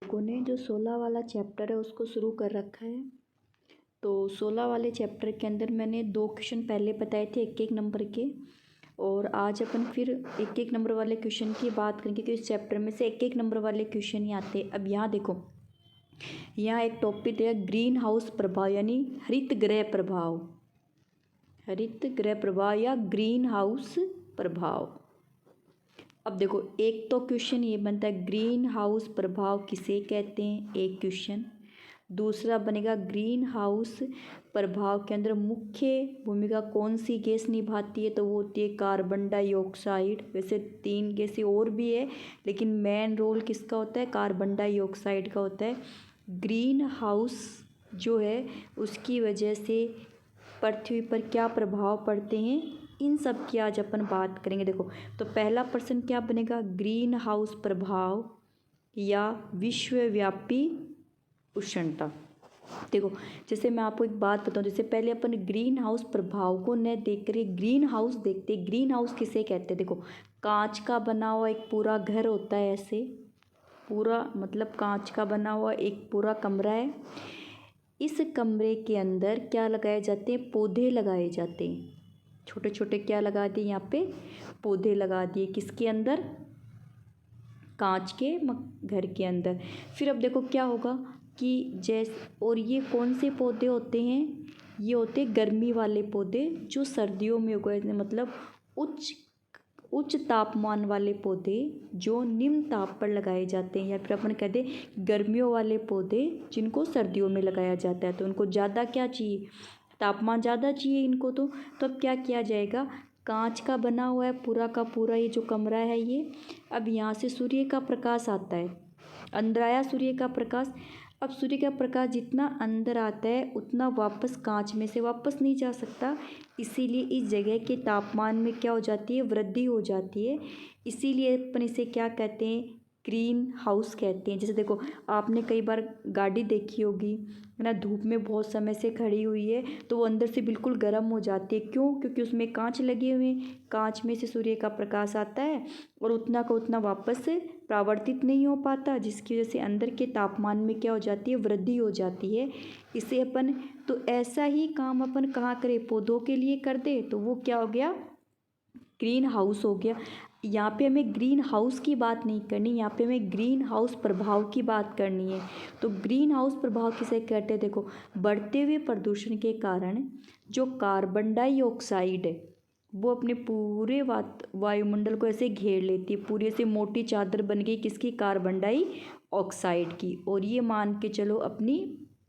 लोगों ने जो 16 वाला चैप्टर है उसको शुरू कर रखा है। तो 16 वाले चैप्टर के अंदर मैंने 2 क्वेश्चन पहले बताए थे 1-1 नंबर के, और आज अपन फिर 1-1 नंबर वाले क्वेश्चन की बात करेंगे क्योंकि इस चैप्टर में से 1-1 नंबर वाले क्वेश्चन ही आते हैं। अब यहाँ देखो, यहाँ एक टॉपिक है ग्रीन हाउस प्रभाव यानी हरित गृह प्रभाव, हरित गृह प्रभाव या ग्रीन हाउस प्रभाव। अब देखो, एक तो क्वेश्चन ये बनता है ग्रीन हाउस प्रभाव किसे कहते हैं, एक क्वेश्चन। दूसरा बनेगा ग्रीन हाउस प्रभाव के अंदर मुख्य भूमिका कौन सी गैस निभाती है, तो वो होती है कार्बन डाइऑक्साइड। वैसे 3 गैसें और भी है लेकिन मेन रोल किसका होता है, कार्बन डाइऑक्साइड का होता है। ग्रीन हाउस जो है उसकी वजह से पृथ्वी पर क्या प्रभाव पड़ते हैं, इन सब की आज अपन बात करेंगे। देखो, तो पहला प्रश्न क्या बनेगा, ग्रीन हाउस प्रभाव या विश्वव्यापी उष्णता। देखो, जैसे मैं आपको एक बात बताऊं, जैसे पहले अपन ग्रीन हाउस प्रभाव को न देख कर ग्रीन हाउस देखते। ग्रीन हाउस किसे कहते हैं, देखो कांच का बना हुआ एक पूरा घर होता है, ऐसे पूरा मतलब कांच का बना हुआ एक पूरा कमरा है। इस कमरे के अंदर क्या लगाए जाते हैं, पौधे लगाए जाते हैं, छोटे छोटे क्या लगा दिए यहाँ पे, पौधे लगा दिए, किसके अंदर, कांच के घर के अंदर। फिर अब देखो क्या होगा कि जैसे, और ये कौन से पौधे होते हैं, ये होते गर्मी वाले पौधे जो सर्दियों में उगाए, मतलब उच्च तापमान वाले पौधे जो निम्न ताप पर लगाए जाते हैं, या फिर अपन कहते हैं गर्मियों वाले पौधे जिनको सर्दियों में लगाया जाता है। तो उनको ज़्यादा क्या चाहिए, तापमान ज़्यादा चाहिए इनको। तो अब क्या किया जाएगा, कांच का बना हुआ है पूरा का पूरा ये जो कमरा है ये। अब यहाँ से सूर्य का प्रकाश आता है, अंदर आया सूर्य का प्रकाश। अब सूर्य का प्रकाश जितना अंदर आता है उतना वापस कांच में से वापस नहीं जा सकता, इसीलिए इस जगह के तापमान में क्या हो जाती है, वृद्धि हो जाती है। इसीलिए अपन इसे क्या कहते हैं, ग्रीन हाउस कहते हैं। जैसे देखो, आपने कई बार गाड़ी देखी होगी है ना, धूप में बहुत समय से खड़ी हुई है तो वो अंदर से बिल्कुल गर्म हो जाती है। क्यों, क्योंकि उसमें कांच लगे हुए हैं, कांच में से सूर्य का प्रकाश आता है और उतना का उतना वापस से परावर्तित नहीं हो पाता, जिसकी वजह से अंदर के तापमान में क्या हो जाती है, वृद्धि हो जाती है। इसे अपन, तो ऐसा ही काम अपन कहाँ करें, पौधों के लिए कर दे, तो वो क्या हो गया, ग्रीन हाउस हो गया। यहाँ पे हमें ग्रीन हाउस की बात नहीं करनी, यहाँ पे हमें ग्रीन हाउस प्रभाव की बात करनी है। तो ग्रीन हाउस प्रभाव किसे कहते हैं, देखो बढ़ते हुए प्रदूषण के कारण जो कार्बन डाइऑक्साइड है वो अपने पूरे वायुमंडल को ऐसे घेर लेती है, पूरी ऐसे मोटी चादर बन गई किसकी, कार्बन डाइऑक्साइड की। और ये मान के चलो अपनी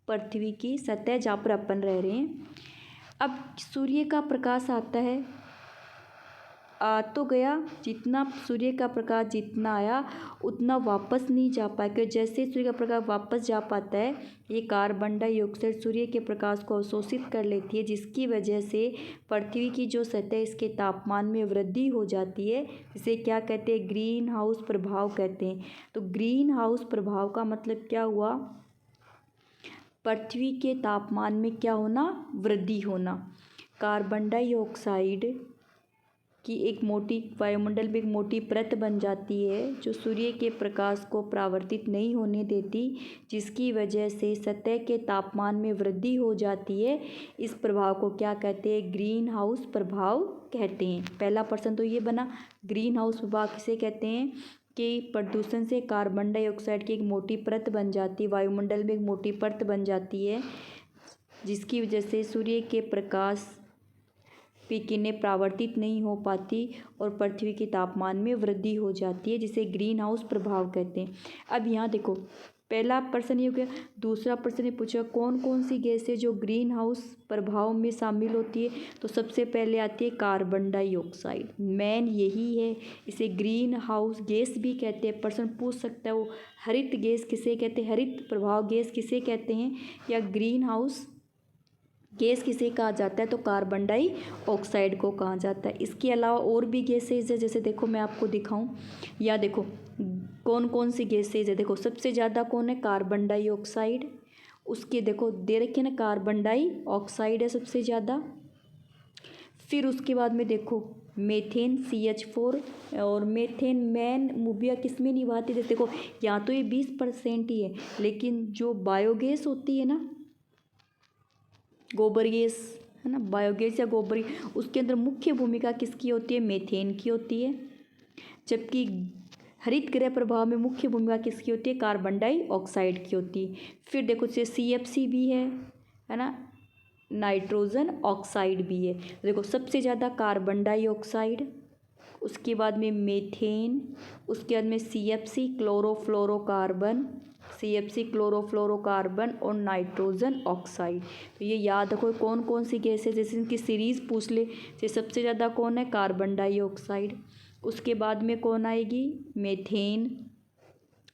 पृथ्वी की सतह जहाँ पर अपन रह रहे हैं। अब सूर्य का प्रकाश आता है, आ तो गया, जितना सूर्य का प्रकाश जितना आया उतना वापस नहीं जा पाया, क्योंकि जैसे सूर्य का प्रकाश वापस जा पाता है ये कार्बन डाइऑक्साइड सूर्य के प्रकाश को अवशोषित कर लेती है, जिसकी वजह से पृथ्वी की जो सतह इसके तापमान में वृद्धि हो जाती है। इसे क्या कहते हैं, ग्रीन हाउस प्रभाव कहते हैं। तो ग्रीन हाउस प्रभाव का मतलब क्या हुआ, पृथ्वी के तापमान में क्या होना, वृद्धि होना। कार्बन डाइऑक्साइड की एक मोटी, वायुमंडल में एक मोटी परत बन जाती है जो सूर्य के प्रकाश को परावर्तित नहीं होने देती, जिसकी वजह से सतह के तापमान में वृद्धि हो जाती है। इस प्रभाव को क्या कहते हैं, ग्रीन हाउस प्रभाव कहते हैं। पहला प्रश्न तो ये बना, ग्रीन हाउस प्रभाव किसे कहते हैं, कि प्रदूषण से कार्बन डाइऑक्साइड की एक मोटी परत बन जाती है, वायुमंडल में एक मोटी परत बन जाती है, जिसकी वजह से सूर्य के प्रकाश की किरणें परावर्तित नहीं हो पाती और पृथ्वी के तापमान में वृद्धि हो जाती है, जिसे ग्रीन हाउस प्रभाव कहते हैं। अब यहाँ देखो, पहला प्रश्न ये हो गया। दूसरा प्रश्न ये पूछा कौन कौन सी गैसें जो ग्रीन हाउस प्रभाव में शामिल होती है, तो सबसे पहले आती है कार्बन डाइऑक्साइड, मेन यही है, इसे ग्रीन हाउस गैस भी कहते हैं। प्रश्न पूछ सकता है वो हरित गैस किसे कहते हैं, हरित प्रभाव गैस किसे कहते हैं, या ग्रीन हाउस गैस किसे कहा जाता है, तो कार्बन डाइऑक्साइड को कहा जाता है। इसके अलावा और भी गैसेज है, जैसे देखो मैं आपको दिखाऊं, या देखो कौन कौन सी गैसेज है। देखो सबसे ज़्यादा कौन है, कार्बन डाइऑक्साइड, उसके देखो दे रखे ना, कार्बन डाइऑक्साइड है सबसे ज़्यादा। फिर उसके बाद में देखो मेथेन CH4 और मेथेन मेन भूमिका किस में निभाती है? देखो यहाँ तो ये 20% ही है, लेकिन जो बायोगैस होती है ना, गोबर गैस है ना, बायोगैस या गोबर, उसके अंदर मुख्य भूमिका किसकी होती है? मेथेन की होती है। जबकि हरित गृह प्रभाव में मुख्य भूमिका किसकी होती है? कार्बन डाइऑक्साइड की होती है। फिर देखो जैसे CFC भी है ना, नाइट्रोजन ऑक्साइड भी है। देखो सबसे ज़्यादा कार्बन डाइऑक्साइड, उसके बाद में मेथेन, उसके बाद में CFC क्लोरोफ्लोरोकार्बन, CFC क्लोरोफ्लोरोकार्बन और नाइट्रोजन ऑक्साइड। तो ये याद रखो कौन कौन सी गैस है, जैसे इनकी सीरीज़ पूछ ले। जैसे सबसे ज़्यादा कौन है? कार्बन डाइऑक्साइड, उसके बाद में कौन आएगी? मेथेन,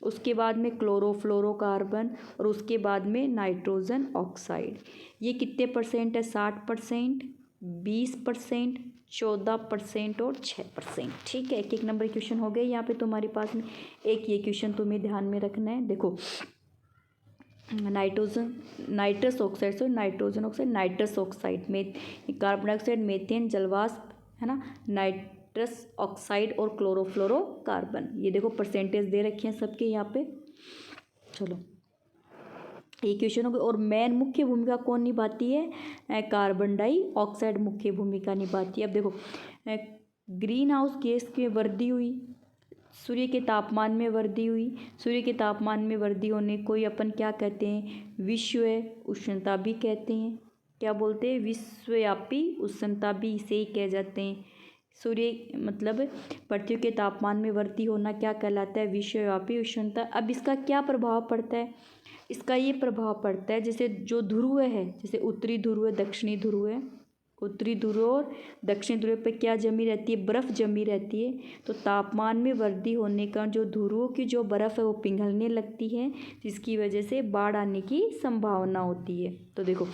उसके बाद में क्लोरोफ्लोरोकार्बन और उसके बाद में नाइट्रोजन ऑक्साइड। ये कितने परसेंट है? 60%, 20%, 14% और 6%। ठीक है, एक एक नंबर क्वेश्चन हो गए यहाँ पे तुम्हारे पास में। एक ये क्वेश्चन तुम्हें ध्यान में रखना है। देखो nitrous oxide nitrogen oxide, nitrous oxide में कार्बन डाइऑक्साइड, मेथेन, जलवाष्प है ना, नाइट्रस ऑक्साइड और क्लोरोफ्लोरोकार्बन। ये देखो परसेंटेज दे रखे हैं सबके यहाँ पे। चलो ये क्वेश्चन हो गया। और मेन मुख्य भूमिका कौन निभाती है? कार्बन डाइऑक्साइड मुख्य भूमिका निभाती है। अब देखो ग्रीन हाउस गैस की वृद्धि हुई, सूर्य के तापमान में वृद्धि हुई। सूर्य के तापमान में वृद्धि होने को ही अपन क्या कहते हैं? विश्व उष्णता भी कहते हैं। क्या बोलते हैं? विश्वव्यापी उष्णता भी इसे ही कह जाते हैं। सूर्य मतलब पृथ्वी के तापमान में वृद्धि होना क्या कहलाता है? विश्वव्यापी उष्णता। अब इसका क्या प्रभाव पड़ता है? इसका ये प्रभाव पड़ता है जैसे जो ध्रुव है, जैसे उत्तरी ध्रुव है, दक्षिणी ध्रुव है, उत्तरी ध्रुव और दक्षिणी ध्रुव पे क्या जमी रहती है? बर्फ़ जमी रहती है। तो तापमान में वृद्धि होने का जो ध्रुवों की जो बर्फ़ है वो पिघलने लगती है, जिसकी वजह से बाढ़ आने की संभावना होती है। तो देखो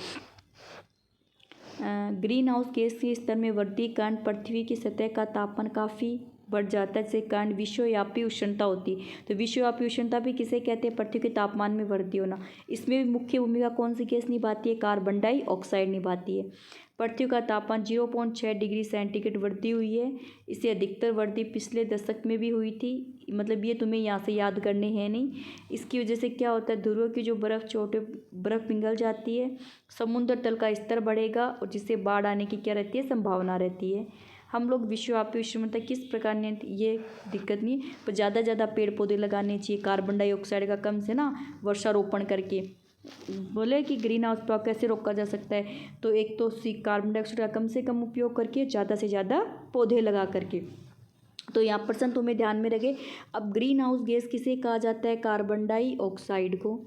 ग्रीन हाउस गैस के स्तर में वृद्धि के कारण पृथ्वी की सतह का तापमान काफ़ी बढ़ जाता है, जिसके कारण विश्वव्यापी उष्णता होती है। तो विश्वव्यापी उष्णता भी किसे कहते हैं? पृथ्वी के तापमान में वृद्धि होना। इसमें भी मुख्य भूमिका कौन सी गैस निभाती है? कार्बन डाइऑक्साइड निभाती है। पृथ्वी का तापमान 0.6 डिग्री सेंटीग्रेड वृद्धि हुई है। इससे अधिकतर वृद्धि पिछले दशक में भी हुई थी। मतलब ये तुम्हें यहाँ से याद करने हैं नहीं। इसकी वजह से क्या होता है? ध्रुवों की जो बर्फ़ पिघल जाती है, समुद्र तल का स्तर बढ़ेगा और जिससे बाढ़ आने की क्या रहती है? संभावना रहती है। हम लोग विश्वव्यापी उष्णता किस प्रकार ने, ये दिक्कत नहीं है, पर ज़्यादा ज़्यादा पेड़ पौधे लगाने चाहिए। कार्बन डाइऑक्साइड का कम से ना वर्षारोपण करके। बोले कि ग्रीन हाउस प्रभाव कैसे रोका जा सकता है? तो एक तो कार्बन डाइऑक्साइड का कम से कम उपयोग करके, ज़्यादा से ज़्यादा पौधे लगा करके। तो यहाँ प्रश्न तुम्हें ध्यान में रखे। अब ग्रीन हाउस गैस किसे कहा जाता है? कार्बन डाइऑक्साइड को।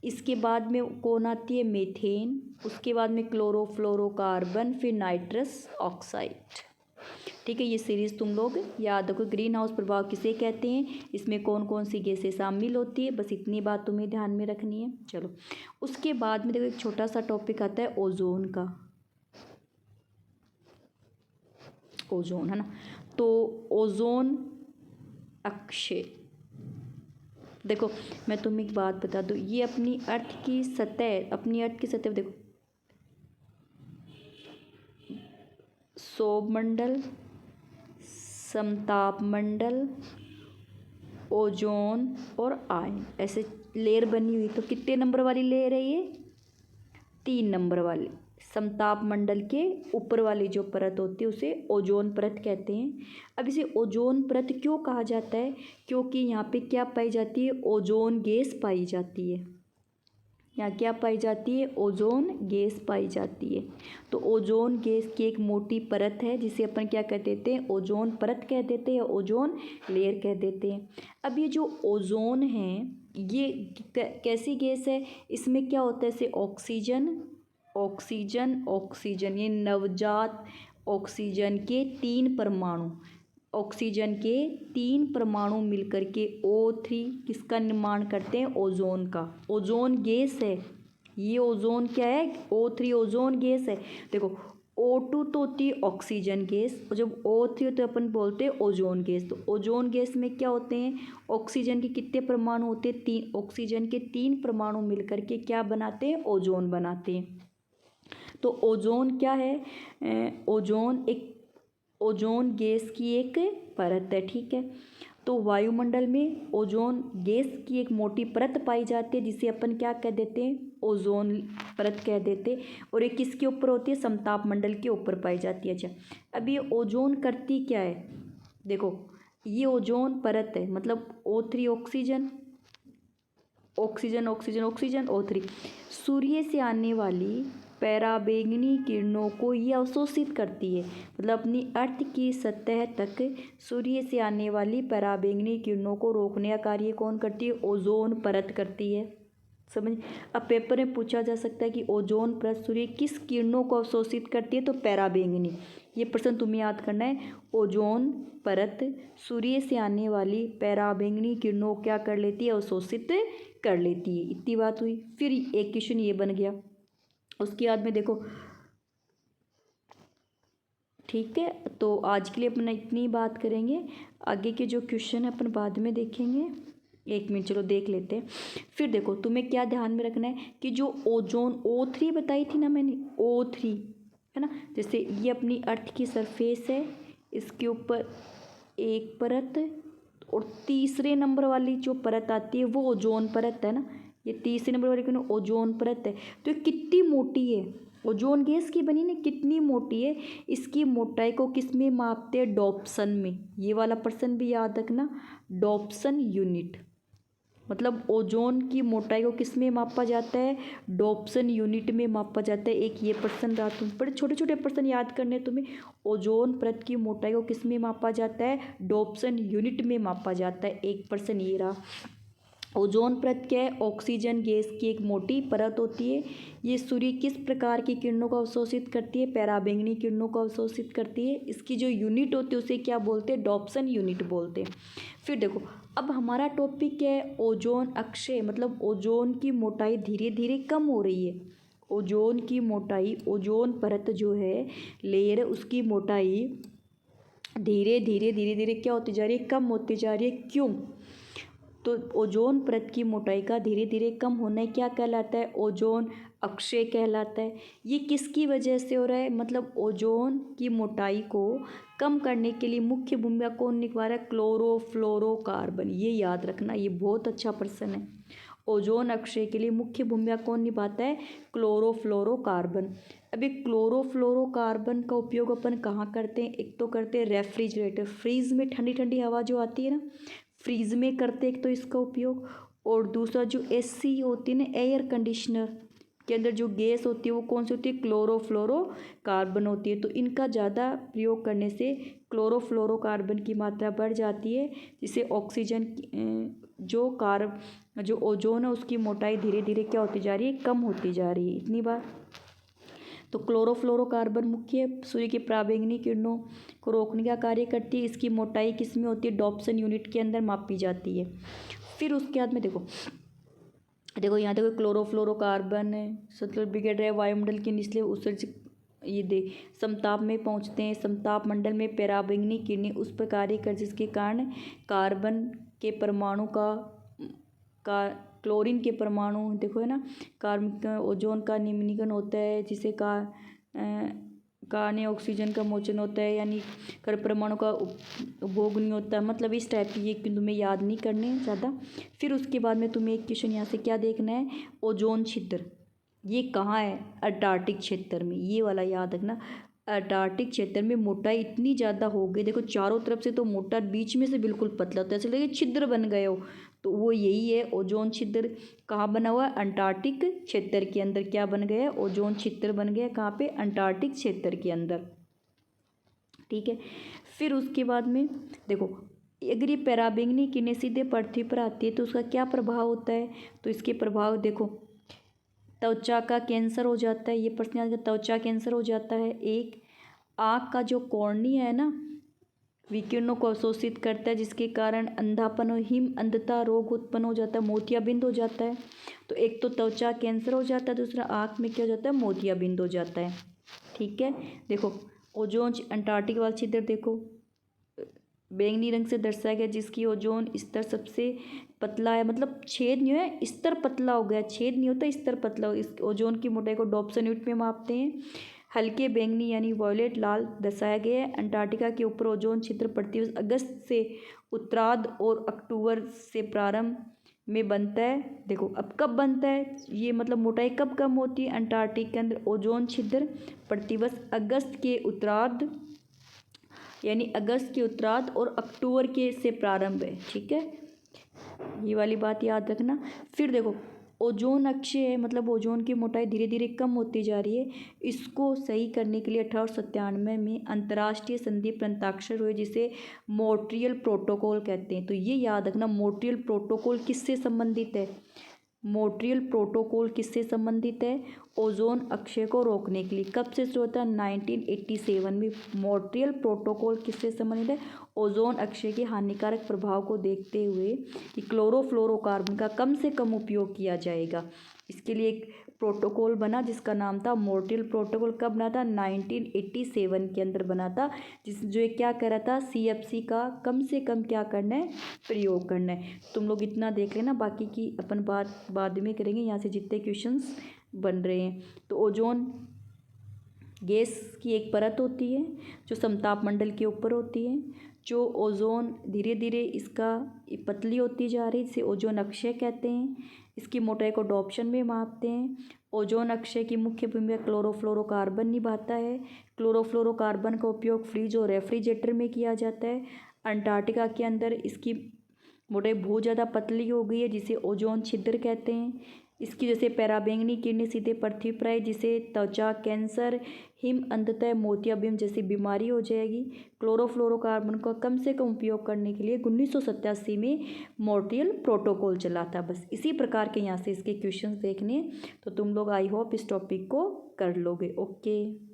इसके बाद में कौन आती है? मेथेन, उसके बाद में क्लोरोफ्लोरोकार्बन, फिर नाइट्रस ऑक्साइड। ठीक है, ये सीरीज़ तुम लोग याद रखो। ग्रीन हाउस प्रभाव किसे कहते हैं, इसमें कौन कौन सी गैसें शामिल होती है, बस इतनी बात तुम्हें ध्यान में रखनी है। चलो उसके बाद में देखो एक छोटा सा टॉपिक आता है ओजोन का। ओजोन है ना, तो ओजोन अक्षय, देखो मैं तुम्हें एक बात बता दूँ, ये अपनी अर्थ की सतह देखो, सौरमंडल, समताप मंडल, ओजोन और आयन, ऐसे लेयर बनी हुई। तो कितने नंबर वाली लेयर है ये? 3 नंबर वाली। समताप मंडल के ऊपर वाली जो परत होती है उसे ओजोन परत कहते हैं। अब इसे ओजोन परत क्यों कहा जाता है? क्योंकि यहाँ पे क्या पाई जाती है? ओजोन गैस पाई जाती है। यहाँ क्या पाई जाती है? ओजोन गैस पाई जाती है। तो ओजोन गैस की एक मोटी परत है जिसे अपन क्या कह देते हैं? ओजोन परत कह देते हैं, ओजोन लेयर कह देते हैं। अब ये जो ओजोन है ये कैसी गैस है? इसमें क्या होता है? जैसे ऑक्सीजन, ये नवजात ऑक्सीजन के 3 परमाणु, ऑक्सीजन के 3 परमाणु मिलकर के O3 किसका निर्माण करते हैं? ओजोन का। ओजोन गैस है ये। ओजोन क्या है? O3 ओजोन गैस है। देखो O2 तो होती है ऑक्सीजन गैस, और जब O3 होते हैं अपन बोलते हैं ओजोन गैस। तो ओजोन गैस में क्या होते हैं? ऑक्सीजन के कितने परमाणु होते हैं? 3। ऑक्सीजन के 3 परमाणु मिलकर के क्या बनाते हैं? ओजोन बनाते हैं। तो ओजोन क्या है? ओजोन एक ओजोन गैस की एक परत है, ठीक है। तो वायुमंडल में ओजोन गैस की एक मोटी परत पाई जाती है जिसे अपन क्या कह देते हैं, ओजोन परत कह देते हैं। और ये किसके ऊपर होती है, समताप मंडल के ऊपर पाई जाती है। अच्छा, अब ये ओजोन करती क्या है, देखो ये ओजोन परत है, मतलब O3 oxygen, oxygen oxygen oxygen O3, सूर्य से आने वाली पराबैंगनी किरणों को ये अवशोषित करती है। मतलब अपनी अर्थ की सतह तक सूर्य से आने वाली पराबैंगनी किरणों को रोकने का कार्य कौन करती है, ओजोन परत करती है। समझ। अब पेपर में पूछा जा सकता है कि ओजोन परत सूर्य किस किरणों को अवशोषित करती है, तो पराबैंगनी। ये प्रश्न तुम्हें याद करना है। ओजोन परत सूर्य से आने वाली पराबैंगनी किरणों को क्या कर लेती है, अवशोषित कर लेती है। इतनी बात हुई। फिर एक क्वेश्चन ये बन गया। उसके बाद में देखो, ठीक है, तो आज के लिए अपना इतनी बात करेंगे। आगे के जो क्वेश्चन है अपन बाद में देखेंगे। एक मिनट चलो देख लेते हैं। फिर देखो तुम्हें क्या ध्यान में रखना है कि जो ओजोन O3 बताई थी ना मैंने, O3 है ना, जैसे ये अपनी अर्थ की सरफेस है, इसके ऊपर एक परत और तीसरे नंबर वाली जो परत आती है वो ओजोन परत है ना। ये तीसरे नंबर वाली क्यों, ओजोन परत है। तो ये कितनी मोटी है, ओजोन गैस की बनी ना, कितनी मोटी है। इसकी मोटाई को किस में मापते हैं, डॉप्सन में। ये वाला प्रश्न भी याद रखना, डॉप्सन यूनिट। मतलब ओजोन की मोटाई को किस में मापा जाता है, डॉप्सन यूनिट में मापा जाता है। एक ये प्रश्न रहा, तुम बड़े छोटे छोटे प्रश्न याद करने तुम्हें। ओजोन परत की मोटाई को किस में मापा जाता है, डॉप्सन यूनिट में मापा जाता है। एक प्रश्न ये रहा। ओजोन परत क्या है, ऑक्सीजन गैस की एक मोटी परत होती है। ये सूर्य किस प्रकार की किरणों को अवशोषित करती है, पराबैंगनी किरणों को अवशोषित करती है। इसकी जो यूनिट होती है उसे क्या बोलते हैं, डॉप्सन यूनिट बोलते हैं। फिर देखो अब हमारा टॉपिक क्या है, ओजोन अक्षय, मतलब ओजोन की मोटाई धीरे धीरे कम हो रही है। ओजोन की मोटाई, ओजोन परत जो है लेयर, उसकी मोटाई धीरे धीरे क्या होती जा रही है, कम होती जा रही है। क्यों, तो ओजोन परत की मोटाई का धीरे धीरे कम होना क्या कहलाता है, ओजोन अक्षय कहलाता है। ये किसकी वजह से हो रहा है, मतलब ओजोन की मोटाई को कम करने के लिए मुख्य भूमिका कौन निभा रहा है, क्लोरोफ्लोरोकार्बन। ये याद रखना, ये बहुत अच्छा प्रश्न है। ओजोन अक्षय के लिए मुख्य भूमिका कौन निभाता है, क्लोरोफ्लोरोकार्बन। अभी क्लोरोफ्लोरोकार्बन का उपयोग अपन कहाँ करते हैं, एक तो करते हैं रेफ्रिजरेटर, फ्रीज में ठंडी ठंडी हवा जो आती है ना, फ्रीज में करते एक तो इसका उपयोग। और दूसरा जो AC होती है ना, एयर कंडीशनर के अंदर जो गैस होती है वो कौन सी होती है, क्लोरोफ्लोरोकार्बन होती है। तो इनका ज़्यादा प्रयोग करने से क्लोरोफ्लोरोकार्बन की मात्रा बढ़ जाती है, जिससे ऑक्सीजन जो ओजोन है उसकी मोटाई धीरे धीरे क्या होती जा रही है, कम होती जा रही है। इतनी बात। तो क्लोरोफ्लोरोकार्बन मुख्य सूर्य की पराबैंगनी किरणों को रोकने का कार्य करती है। इसकी मोटाई किस में होती है, डॉप्सन यूनिट के अंदर मापी जाती है। फिर उसके बाद में देखो यहाँ देखो क्लोरोफ्लोरोकार्बन मतलब बिगड़ रहा है वायुमंडल के निचले उत्सर्जक, ये दे समताप में पहुंचते हैं। समताप मंडल में पराबैंगनी किरणें उस पर कार्य कर जिसके कारण कार्बन के परमाणु का क्लोरीन के परमाणु देखो है ना, कार्बन ओजोन का निम्नीकरण होता है, जिसे कार्बन ऑक्सीजन का मोचन होता है, यानी कर परमाणु का उपभोग नहीं होता। मतलब इस टाइप की, ये तुम्हें याद नहीं करने ज़्यादा। फिर उसके बाद में तुम्हें एक क्वेश्चन यहाँ से क्या देखना है, ओजोन छिद्र ये कहाँ है, अंटार्कटिक क्षेत्र में। ये वाला याद रखना, अंटार्कटिक क्षेत्र में मोटाई इतनी ज़्यादा हो गई, देखो चारों तरफ से तो मोटा, बीच में से बिल्कुल पतला, तो ऐसे लगे छिद्र बन गए हो। तो वो यही है ओजोन छिद्र। कहाँ बना हुआ है, अंटार्कटिक क्षेत्र के अंदर क्या बन गया है, ओजोन छिद्र बन गया। कहाँ पे, अंटार्कटिक क्षेत्र के अंदर। ठीक है। फिर उसके बाद में देखो, अगर ये पराबैंगनी किरणें सीधे पृथ्वी पर आती है तो उसका क्या प्रभाव होता है, तो इसके प्रभाव देखो, त्वचा का कैंसर हो जाता है। ये प्रश्न, त्वचा कैंसर हो जाता है। एक आँख का जो कॉर्निया है ना, विकिरणों को अवशोषित करता है, जिसके कारण अंधापन और हिम अंधता रोग उत्पन्न हो जाता है, मोतियाबिंद हो जाता है। तो एक तो त्वचा कैंसर हो जाता है, दूसरा आँख में क्या हो जाता है, मोतियाबिंद हो जाता है। ठीक है। देखो ओजोन अंटार्कटिक वाला छिद्र देखो बैंगनी रंग से दर्शाया गया, जिसकी ओजोन स्तर सबसे पतला है, मतलब छेद नहीं है, स्तर पतला हो गया, छेद नहीं होता, स्तर पतला हो। इस ओजोन की मोटाई को डॉप्सन यूनिट में मापते हैं। हल्के बैंगनी यानी वॉयलेट लाल दर्शाया गया है। अंटार्कटिका के ऊपर ओजोन छिद्र प्रतिवर्ष अगस्त से उत्तरार्ध और अक्टूबर से प्रारंभ में बनता है। देखो अब कब बनता है ये, मतलब मोटाई कब कम होती है अंटार्कटिका के अंदर ओजोन छिद्र प्रतिवर्ष अगस्त के उत्तरार्ध यानी अगस्त के उत्तरार्ध और अक्टूबर के से प्रारंभ है। ठीक है, ये वाली बात याद रखना। फिर देखो ओजोन अक्षय है, मतलब ओजोन की मोटाई धीरे धीरे कम होती जा रही है। इसको सही करने के लिए 1897 में अंतर्राष्ट्रीय संधि पर हस्ताक्षर हुए जिसे मॉन्ट्रियल प्रोटोकॉल कहते हैं। तो ये याद रखना, मॉन्ट्रियल प्रोटोकॉल किससे संबंधित है? मॉन्ट्रियल प्रोटोकॉल किससे संबंधित है? ओजोन अक्षय को रोकने के लिए। कब से शुरू होता है? 1987 में। मॉन्ट्रियल प्रोटोकॉल किससे संबंधित है? ओजोन अक्षय के हानिकारक प्रभाव को देखते हुए कि क्लोरोफ्लोरोकार्बन का कम से कम उपयोग किया जाएगा, इसके लिए एक प्रोटोकॉल बना जिसका नाम था मॉन्ट्रियल प्रोटोकॉल। कब बना था? 1987 के अंदर बना था, जो ये क्या कह रहा था? CFC का कम से कम क्या करना है? प्रयोग करना है। तुम लोग इतना देख लेना, बाकी की अपन बात बाद में करेंगे। यहाँ से जितने क्वेश्चंस बन रहे हैं, तो ओजोन गैस की एक परत होती है जो समताप मंडल के ऊपर होती है। जो ओजोन धीरे धीरे इसका पतली होती जा रही है, इसे ओजोन अक्षय कहते हैं। इसकी मोटाई को डॉप्शन में मापते हैं। ओजोन अक्षय की मुख्य भूमिका क्लोरोफ्लोरोकार्बन निभाता है। क्लोरोफ्लोरोकार्बन का उपयोग फ्रिज और रेफ्रिजरेटर में किया जाता है। अंटार्कटिका के अंदर इसकी मोटाई बहुत ज़्यादा पतली हो गई है जिसे ओजोन छिद्र कहते हैं। इसकी जैसे पराबैंगनी किरणें सीधे पृथ्वी पर आए जिसे त्वचा कैंसर, हिम अंधतः, मोतियाबिंद जैसी बीमारी हो जाएगी। क्लोरोफ्लोरोकार्बन का कम से कम उपयोग करने के लिए 1987 में मॉन्ट्रियल प्रोटोकॉल चला था। बस इसी प्रकार के यहाँ से इसके क्वेश्चंस देखने, तो तुम लोग आई होप इस टॉपिक को कर लोगे। ओके।